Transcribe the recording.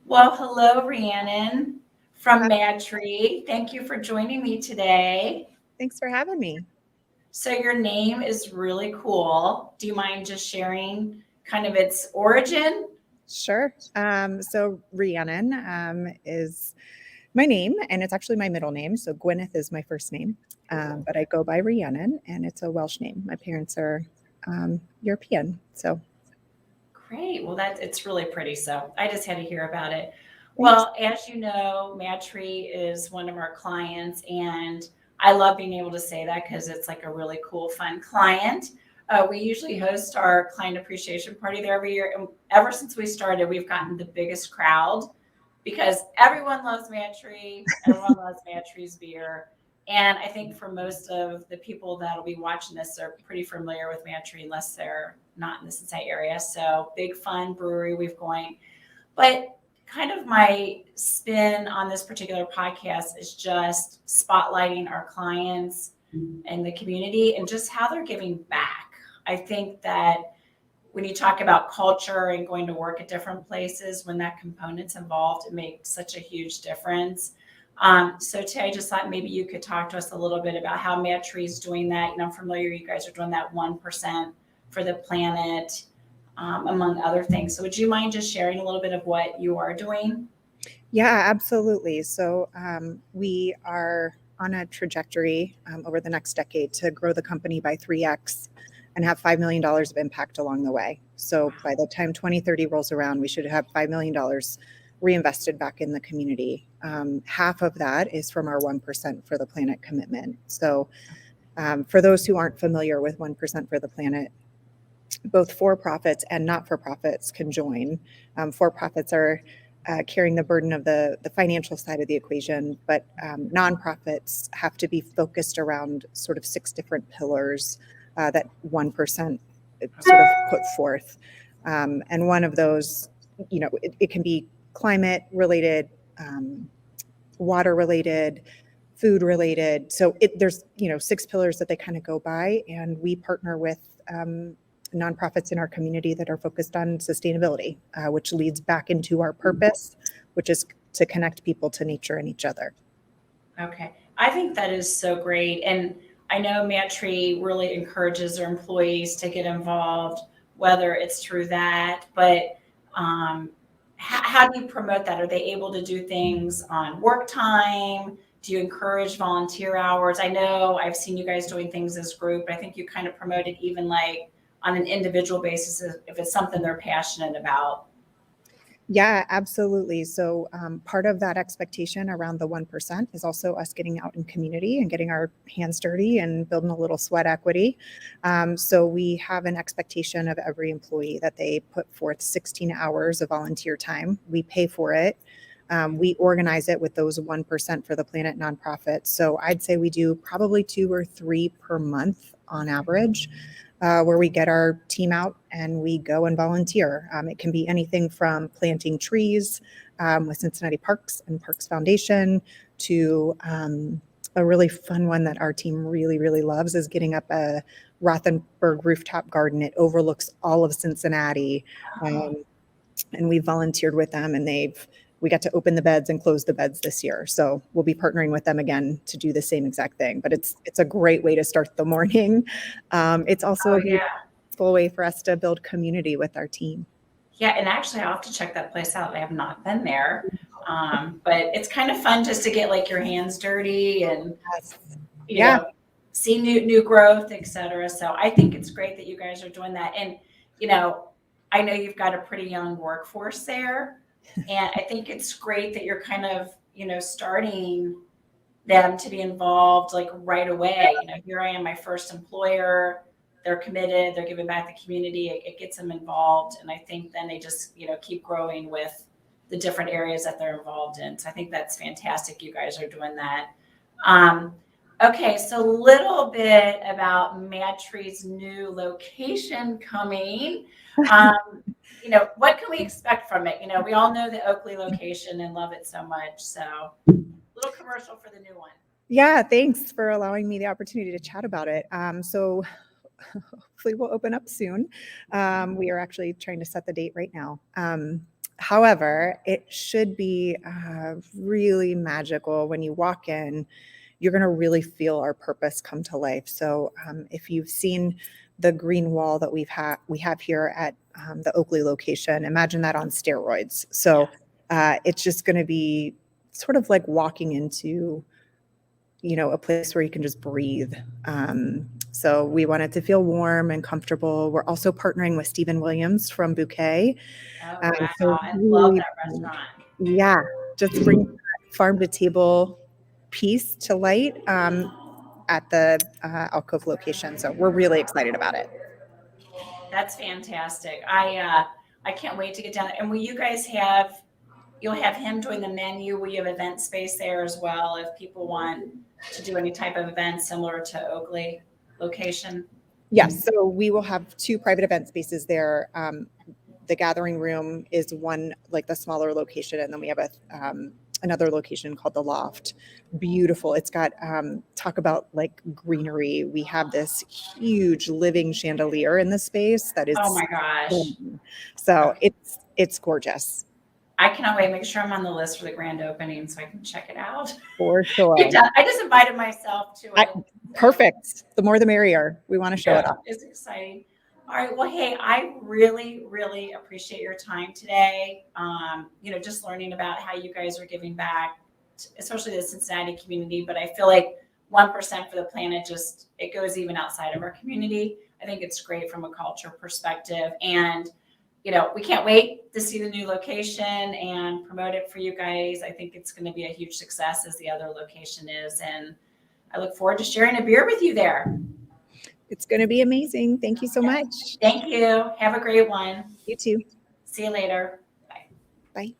Well, hello, Rhiannon from MadTree. Thank you for joining me today. Thanks for having me. So your name is really cool. Do you mind just sharing kind of its origin? Sure. So Rhiannon is my name, and it's actually my middle name. So Gwyneth is my first name, but I go by Rhiannon, and it's a Welsh name. My parents are European. So Great. Well, it's really pretty. So I just had to hear about it. thanks. Well, as you know, MadTree is one of our clients, and I love being able to say that because it's like a really cool, fun client. We usually host our client appreciation party there every year, and ever since we started, we've gotten the biggest crowd because everyone loves MadTree, everyone loves MadTree's beer. And I think for most of the people that'll be watching this, they're pretty familiar with MadTree unless they're not in the Cincinnati area. So big fun brewery we've going. But kind of my spin on this particular podcast is just spotlighting our clients and the community and just how they're giving back. I think that when you talk about culture and going to work at different places, when that component's involved, it makes such a huge difference. So today I just thought maybe you could talk to us a little bit about how MadTree is doing that. I'm familiar you guys are doing that 1% for the planet, among other things. So would you mind just sharing a little bit of what you are doing? Yeah, absolutely. So we are on a trajectory over the next decade to grow the company by 3x and have $5 million of impact along the way. So by the time 2030 rolls around, we should have $5 million reinvested back in the community. Half of that is from our 1% for the planet commitment. So for those who aren't familiar with 1% for the planet, both for-profits and not-for-profits can join. For-profits are carrying the burden of the financial side of the equation, but nonprofits have to be focused around sort of 6 different pillars that 1% sort of put forth. And one of those, it can be climate related, water related, food related. So there's 6 pillars that they kind of go by, and we partner with nonprofits in our community that are focused on sustainability, which leads back into our purpose, which is to connect people to nature and each other. Okay. I think that is so great. And I know MadTree really encourages their employees to get involved, whether it's through that, but how do you promote that? Are they able to do things on work time? Do you encourage volunteer hours? I know I've seen you guys doing things as group. I think you kind of promote it even like on an individual basis if it's something they're passionate about. Yeah, absolutely. So part of that expectation around the 1% is also us getting out in community and getting our hands dirty and building a little sweat equity. So we have an expectation of every employee that they put forth 16 hours of volunteer time. We pay for it. We organize it with those 1% for the planet nonprofits. So I'd say we do probably 2 or 3 per month on average. Where we get our team out and we go and volunteer. It can be anything from planting trees with Cincinnati Parks and Parks Foundation to a really fun one that our team really, really loves is getting up a Rothenberg rooftop garden. It overlooks all of Cincinnati. And we volunteered with them, and we got to open the beds and close the beds this year. So we'll be partnering with them again to do the same exact thing. But it's a great way to start the morning. It's also a beautiful way for us to build community with our team. Yeah, and actually, I'll have to check that place out. I have not been there, but it's kind of fun just to get like your hands dirty and you know see new growth, etc. So I think it's great that you guys are doing that. And I know you've got a pretty young workforce there, and I think it's great that you're kind of starting them to be involved like right away. Here I am, my first employer. They're committed, they're giving back the community, it gets them involved. And I think then they just, keep growing with the different areas that they're involved in. So I think that's fantastic. You guys are doing that. Okay, so a little bit about MadTree's new location coming. What can we expect from it? We all know the Oakley location and love it so much. So little commercial for the new one. Yeah, thanks for allowing me the opportunity to chat about it. So hopefully we'll open up soon. We are actually trying to set the date right now. However, it should be really magical when you walk in. You're going to really feel our purpose come to life. So if you've seen the green wall that we have here at the Oakley location, imagine that on steroids. So it's just going to be sort of like walking into, a place where you can just breathe. So we want it to feel warm and comfortable. We're also partnering with Stephen Williams from Bouquet. Oh, wow. So I love really, that restaurant. yeah, just bring that farm to table piece to light at the Alcove location. So we're really excited about it. That's fantastic. I can't wait to get down there. And will you guys you'll have him doing the menu? Will you have event space there as well if people want to do any type of event similar to Oakley location? Yes, so we will have 2 private event spaces there. The gathering room is one, like the smaller location, and then we have another location called the Loft. Beautiful. It's got talk about like greenery. We have this huge living chandelier in the space that is Oh my gosh. so it's gorgeous. I cannot wait. Make sure I'm on the list for the grand opening so I can check it out. For sure. I just invited myself to it. Perfect. The more the merrier. We want to show it off. It's exciting. All right. Well, hey, I really, really appreciate your time today. Just learning about how you guys are giving back, especially the Cincinnati community. But I feel like 1% for the planet, it goes even outside of our community. I think it's great from a culture perspective. And, we can't wait to see the new location and promote it for you guys. I think it's going to be a huge success as the other location is. And I look forward to sharing a beer with you there. It's going to be amazing. Thank you so much. Thank you. Have a great one. You too. See you later. Bye. Bye.